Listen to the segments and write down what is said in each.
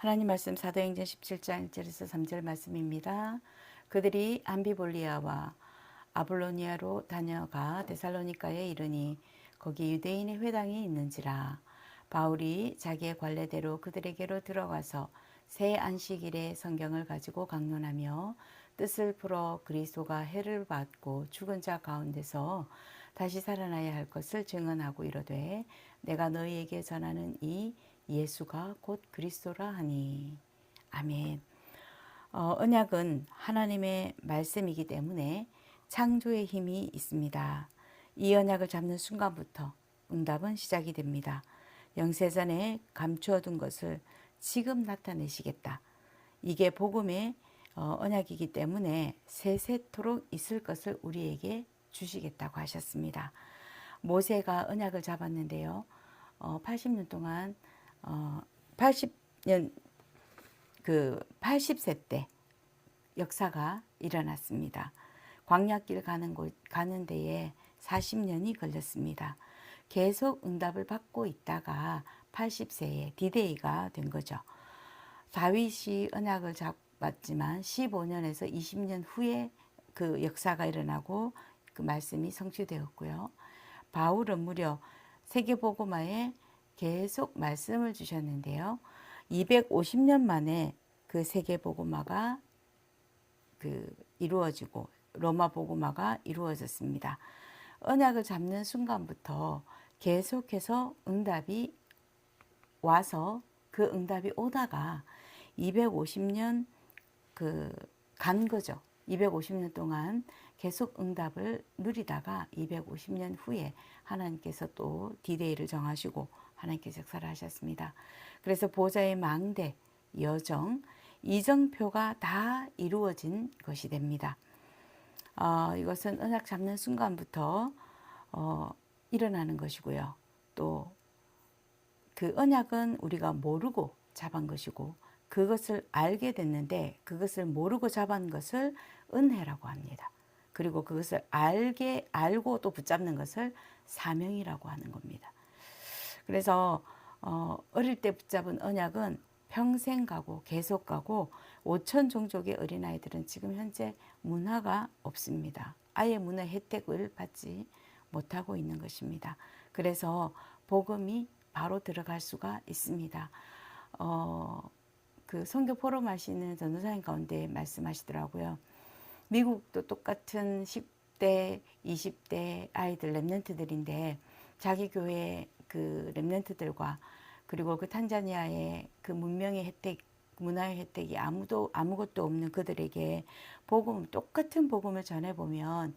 하나님 말씀 사도행전 17장 1절에서 3절 말씀입니다. 그들이 암비볼리아와 아볼로니아로 다녀가 데살로니가에 이르니 거기 유대인의 회당이 있는지라. 바울이 자기의 관례대로 그들에게로 들어가서 새 안식일에 성경을 가지고 강론하며 뜻을 풀어 그리스도가 해를 받고 죽은 자 가운데서 다시 살아나야 할 것을 증언하고 이르되 내가 너희에게 전하는 이 예수가 곧 그리스도라 하니. 아멘. 언약은 하나님의 말씀이기 때문에 창조의 힘이 있습니다. 이 언약을 잡는 순간부터 응답은 시작이 됩니다. 영세전에 감추어둔 것을 지금 나타내시겠다. 이게 복음의 언약이기 때문에 세세토록 있을 것을 우리에게 주시겠다고 하셨습니다. 모세가 언약을 잡았는데요. 80년 동안 80년 80세 때 역사가 일어났습니다. 광야길 가는 데에 40년이 걸렸습니다. 계속 응답을 받고 있다가 80세에 디데이가 된 거죠. 다윗이 언약을 잡았지만 15년에서 20년 후에 그 역사가 일어나고 그 말씀이 성취되었고요. 바울은 무려 세계복음화에 계속 말씀을 주셨는데요. 250년 만에 그 세계복음화가 이루어지고 로마 복음화가 이루어졌습니다. 언약을 잡는 순간부터 계속해서 응답이 와서 그 응답이 오다가 250년 간 거죠. 250년 동안 계속 응답을 누리다가 250년 후에 하나님께서 또 디데이를 정하시고 하나님께서 역사를 하셨습니다. 그래서 보좌의 망대, 여정, 이정표가 다 이루어진 것이 됩니다. 이것은 언약 잡는 순간부터 일어나는 것이고요. 또 그 언약은 우리가 모르고 잡은 것이고 그것을 알게 됐는데 그것을 모르고 잡은 것을 은혜라고 합니다. 그리고 그것을 알고 또 붙잡는 것을 사명이라고 하는 겁니다. 그래서 어릴 때 붙잡은 언약은 평생 가고 계속 가고 5천 종족의 어린아이들은 지금 현재 문화가 없습니다. 아예 문화 혜택을 받지 못하고 있는 것입니다. 그래서 복음이 바로 들어갈 수가 있습니다. 그 선교 포럼 하시는 전도사님 가운데 말씀하시더라고요. 미국도 똑같은 10대, 20대 아이들 랩런트들인데 자기 교회 그 랩런트들과 그리고 그 탄자니아의 그 문명의 혜택, 문화의 혜택이 아무것도 없는 그들에게 똑같은 복음을 전해보면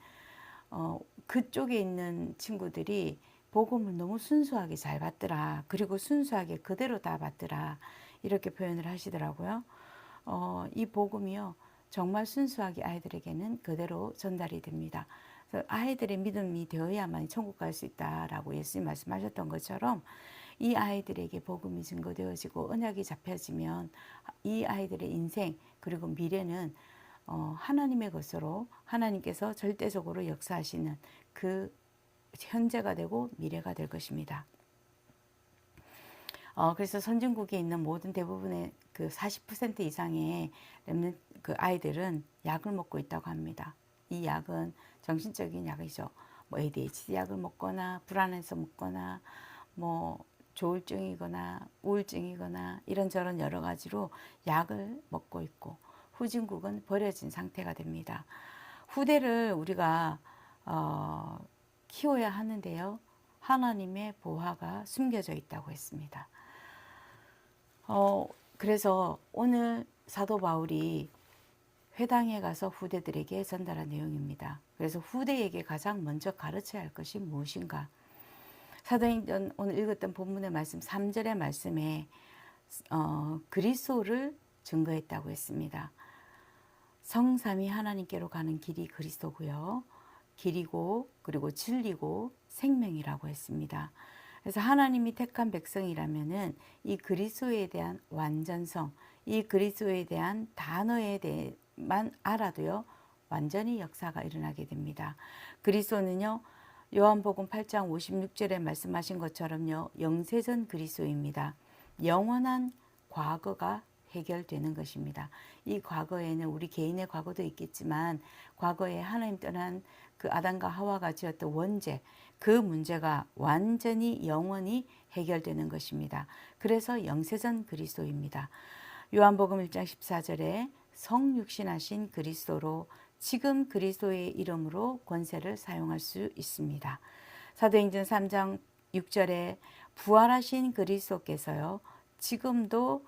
그쪽에 있는 친구들이 복음을 너무 순수하게 잘 받더라. 그리고 순수하게 그대로 다 받더라. 이렇게 표현을 하시더라고요. 이 복음이요. 정말 순수하게 아이들에게는 그대로 전달이 됩니다. 그래서 아이들의 믿음이 되어야만 천국 갈 수 있다라고 예수님 말씀하셨던 것처럼 이 아이들에게 복음이 증거되어지고 언약이 잡혀지면 이 아이들의 인생 그리고 미래는 하나님의 것으로 하나님께서 절대적으로 역사하시는 그 현재가 되고 미래가 될 것입니다. 그래서 선진국에 있는 모든 대부분의 그 40% 이상의 그 아이들은 약을 먹고 있다고 합니다. 이 약은 정신적인 약이죠. 뭐 ADHD 약을 먹거나 불안해서 먹거나 뭐 조울증이거나 우울증이거나 이런저런 여러 가지로 약을 먹고 있고 후진국은 버려진 상태가 됩니다. 후대를 우리가 키워야 하는데요. 하나님의 보화가 숨겨져 있다고 했습니다. 그래서 오늘 사도 바울이 회당에 가서 후대들에게 전달한 내용입니다. 그래서 후대에게 가장 먼저 가르쳐야 할 것이 무엇인가? 사도행전 오늘 읽었던 본문의 말씀 3절의 말씀에 그리스도를 증거했다고 했습니다. 성삼위 하나님께로 가는 길이 그리스도고요. 길이고 그리고 진리고 생명이라고 했습니다. 그래서 하나님이 택한 백성이라면은 이 그리스도에 대한 완전성, 이 그리스도에 대한 단어에 대해만 알아도요. 완전히 역사가 일어나게 됩니다. 그리스도는요. 요한복음 8장 56절에 말씀하신 것처럼요. 영세전 그리스도입니다. 영원한 과거가 해결되는 것입니다. 이 과거에는 우리 개인의 과거도 있겠지만 과거에 하나님 떠난 그 아담과 하와가 지었던 원죄, 그 문제가 완전히 영원히 해결되는 것입니다. 그래서 영세전 그리스도입니다. 요한복음 1장 14절에 성육신하신 그리스도로 지금 그리스도의 이름으로 권세를 사용할 수 있습니다. 사도행전 3장 6절에 부활하신 그리스도께서요 지금도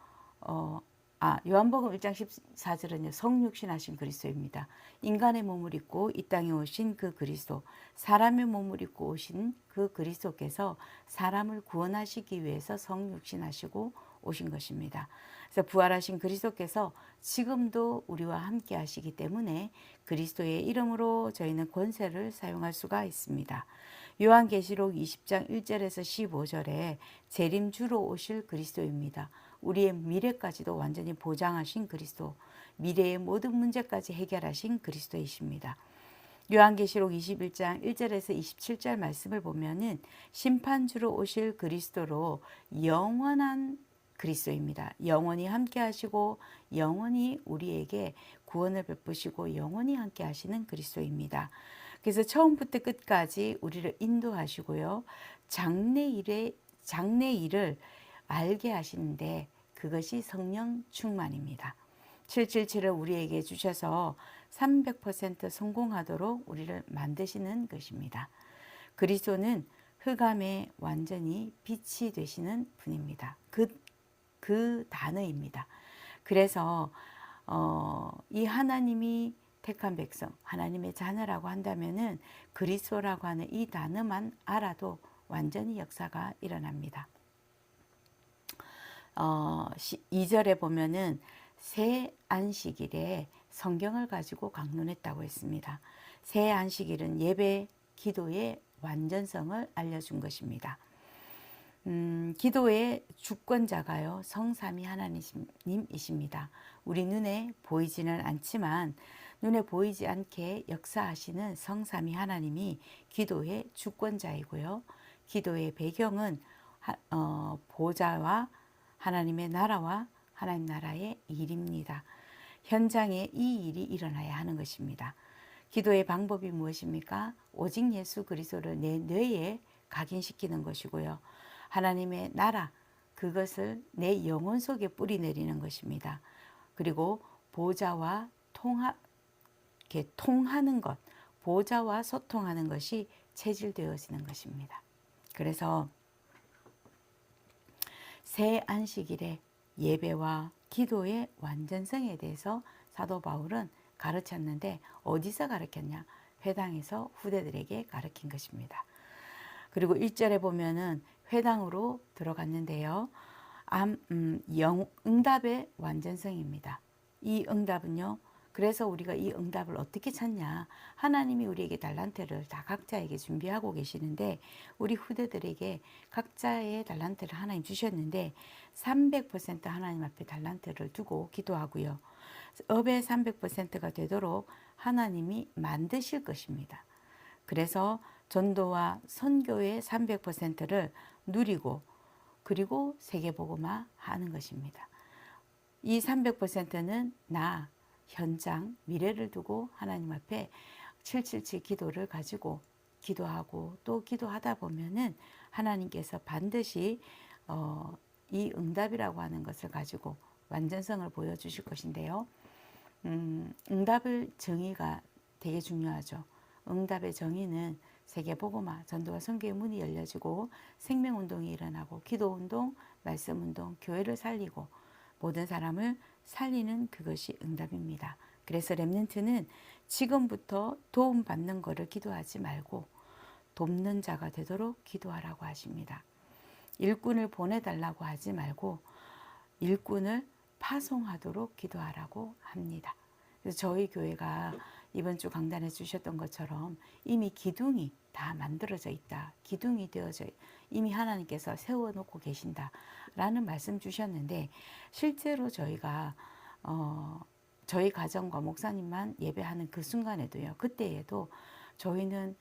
요한복음 1장 14절은요 성육신하신 그리스도입니다. 인간의 몸을 입고 이 땅에 오신 그 그리스도, 사람의 몸을 입고 오신 그 그리스도께서 사람을 구원하시기 위해서 성육신하시고 오신 것입니다. 그래서 부활하신 그리스도께서 지금도 우리와 함께 하시기 때문에 그리스도의 이름으로 저희는 권세를 사용할 수가 있습니다. 요한계시록 20장 1절에서 15절에 재림주로 오실 그리스도입니다. 우리의 미래까지도 완전히 보장하신 그리스도, 미래의 모든 문제까지 해결하신 그리스도이십니다. 요한계시록 21장 1절에서 27절 말씀을 보면은 심판주로 오실 그리스도로 영원한 그리스도입니다. 영원히 함께 하시고 영원히 우리에게 구원을 베푸시고 영원히 함께 하시는 그리스도입니다. 그래서 처음부터 끝까지 우리를 인도하시고요. 장래일을 알게 하시는데 그것이 성령 충만입니다. 777을 우리에게 주셔서 300% 성공하도록 우리를 만드시는 것입니다. 그리스도는 흑암에 완전히 빛이 되시는 분입니다. 그 단어입니다. 그래서 이 하나님이 택한 백성, 하나님의 자녀라고 한다면은 그리스도라고 하는 이 단어만 알아도 완전히 역사가 일어납니다. 2절에 보면은 새 안식일에 성경을 가지고 강론했다고 했습니다. 새 안식일은 예배, 기도의 완전성을 알려준 것입니다. 기도의 주권자가요, 성삼위 하나님이십니다. 우리 눈에 보이지는 않지만 눈에 보이지 않게 역사하시는 성삼위 하나님이 기도의 주권자이고요. 기도의 배경은 보좌와 하나님의 나라와 하나님 나라의 일입니다. 현장에 이 일이 일어나야 하는 것입니다. 기도의 방법이 무엇입니까? 오직 예수 그리스도를 내 뇌에 각인시키는 것이고요. 하나님의 나라, 그것을 내 영혼 속에 뿌리내리는 것입니다. 그리고 보좌와 통하는 것, 보좌와 소통하는 것이 체질되어지는 것입니다. 그래서 새 안식일에 예배와 기도의 완전성에 대해서 사도 바울은 가르쳤는데 어디서 가르쳤냐? 회당에서 후대들에게 가르친 것입니다. 그리고 1절에 보면은 회당으로 들어갔는데요. 응답의 완전성입니다. 이 응답은요. 그래서 우리가 이 응답을 어떻게 찾냐. 하나님이 우리에게 달란트를 다 각자에게 준비하고 계시는데 우리 후대들에게 각자의 달란트를 하나님 주셨는데 300% 하나님 앞에 달란트를 두고 기도하고요. 업의 300%가 되도록 하나님이 만드실 것입니다. 그래서 전도와 선교의 300%를 누리고 그리고 세계복음화 하는 것입니다. 이 300%는 나, 현장, 미래를 두고 하나님 앞에 777 기도를 가지고 기도하고 또 기도하다 보면은 하나님께서 반드시 이 응답이라고 하는 것을 가지고 완전성을 보여주실 것인데요. 응답의 정의가 되게 중요하죠. 응답의 정의는 세계복음화, 전도와 선교의 문이 열려지고 생명운동이 일어나고 기도운동, 말씀운동, 교회를 살리고 모든 사람을 살리는 그것이 응답입니다. 그래서 렘넌트는 지금부터 도움받는 것을 기도하지 말고 돕는 자가 되도록 기도하라고 하십니다. 일꾼을 보내달라고 하지 말고 일꾼을 파송하도록 기도하라고 합니다. 그래서 저희 교회가 이번 주 강단에 주셨던 것처럼 이미 기둥이 다 만들어져 있다. 기둥이 되어져 이미 하나님께서 세워놓고 계신다라는 말씀 주셨는데 실제로 저희가 저희 가정과 목사님만 예배하는 그 순간에도요. 그때에도 저희는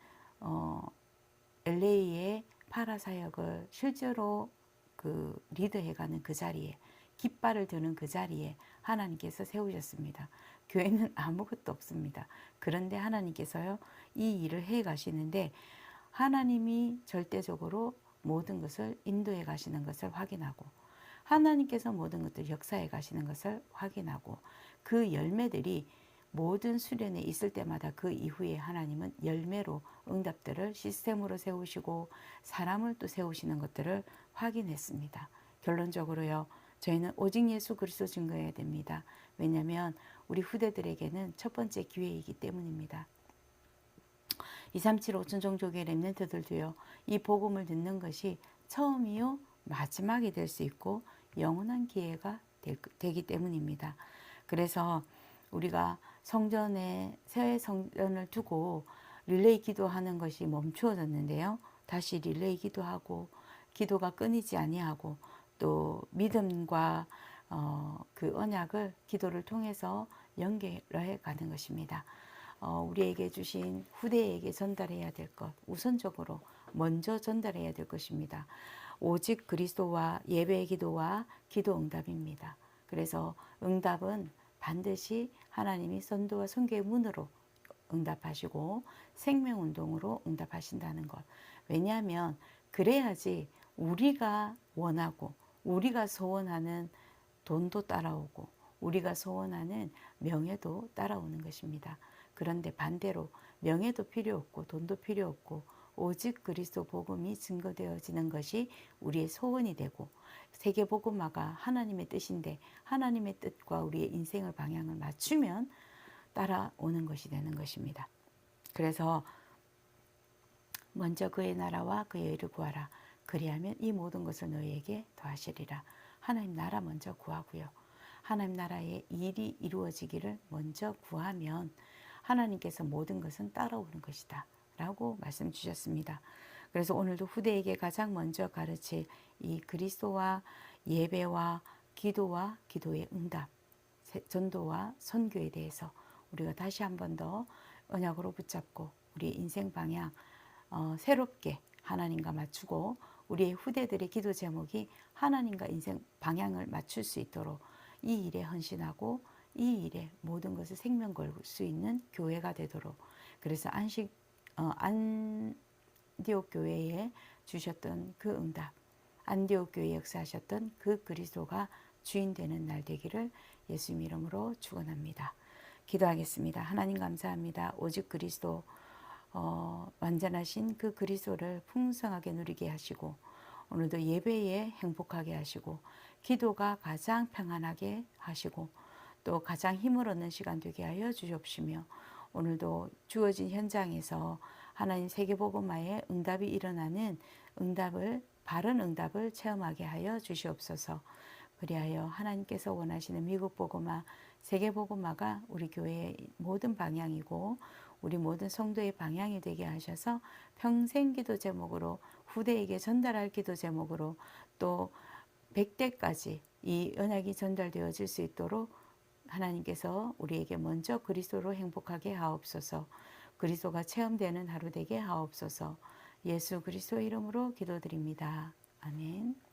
LA의 파라 사역을 실제로 그 리드해가는 그 자리에 깃발을 드는 그 자리에 하나님께서 세우셨습니다. 교회는 아무것도 없습니다. 그런데 하나님께서요, 이 일을 해 가시는데 하나님이 절대적으로 모든 것을 인도해 가시는 것을 확인하고 하나님께서 모든 것들 역사해 가시는 것을 확인하고 그 열매들이 모든 수련에 있을 때마다 그 이후에 하나님은 열매로 응답들을 시스템으로 세우시고 사람을 또 세우시는 것들을 확인했습니다. 결론적으로요. 저희는 오직 예수 그리스도 증거해야 됩니다. 왜냐하면 우리 후대들에게는 첫 번째 기회이기 때문입니다. 237 5천 종족의 렘넌트들도요. 이 복음을 듣는 것이 처음이요 마지막이 될 수 있고 영원한 기회가 되기 때문입니다. 그래서 우리가 성전에 새 성전을 두고 릴레이 기도하는 것이 멈추어졌는데요. 다시 릴레이 기도하고 기도가 끊이지 아니하고 또 믿음과 그 언약을 기도를 통해서 연결해 가는 것입니다. 우리에게 주신 후대에게 전달해야 될 것, 우선적으로 먼저 전달해야 될 것입니다. 오직 그리스도와 예배의 기도와 기도 응답입니다. 그래서 응답은 반드시 하나님이 선도와 선교의 문으로 응답하시고 생명운동으로 응답하신다는 것. 왜냐하면 그래야지 우리가 원하고 우리가 소원하는 돈도 따라오고 우리가 소원하는 명예도 따라오는 것입니다. 그런데 반대로 명예도 필요 없고 돈도 필요 없고 오직 그리스도 복음이 증거되어지는 것이 우리의 소원이 되고 세계복음화가 하나님의 뜻인데 하나님의 뜻과 우리의 인생의 방향을 맞추면 따라오는 것이 되는 것입니다. 그래서 먼저 그의 나라와 그의 의를 구하라. 그리하면 이 모든 것을 너희에게 더하시리라. 하나님 나라 먼저 구하고요. 하나님 나라의 일이 이루어지기를 먼저 구하면 하나님께서 모든 것은 따라오는 것이다 라고 말씀 주셨습니다. 그래서 오늘도 후대에게 가장 먼저 가르칠 이 그리스도와 예배와 기도와 기도의 응답, 전도와 선교에 대해서 우리가 다시 한 번 더 언약으로 붙잡고 우리의 인생 방향 새롭게 하나님과 맞추고 우리의 후대들의 기도 제목이 하나님과 인생 방향을 맞출 수 있도록 이 일에 헌신하고 이 일에 모든 것을 생명 걸 수 있는 교회가 되도록 그래서 안디옥 교회에 주셨던 그 응답 안디옥 교회에 역사하셨던 그 그리스도가 주인 되는 날 되기를 예수님 이름으로 축원합니다. 기도하겠습니다. 하나님 감사합니다. 오직 그리스도 완전하신 그 그리스도를 풍성하게 누리게 하시고 오늘도 예배에 행복하게 하시고 기도가 가장 평안하게 하시고 또 가장 힘을 얻는 시간 되게 하여 주옵시며 오늘도 주어진 현장에서 하나님 세계복음화의 응답이 일어나는 바른 응답을 체험하게 하여 주시옵소서. 그리하여 하나님께서 원하시는 미국 복음화, 세계 복음화가 우리 교회의 모든 방향이고 우리 모든 성도의 방향이 되게 하셔서 평생 기도 제목으로 후대에게 전달할 기도 제목으로 또 100대까지 이 언약이 전달되어질 수 있도록 하나님께서 우리에게 먼저 그리스도로 행복하게 하옵소서. 그리스도가 체험되는 하루 되게 하옵소서. 예수 그리스도 이름으로 기도드립니다. 아멘.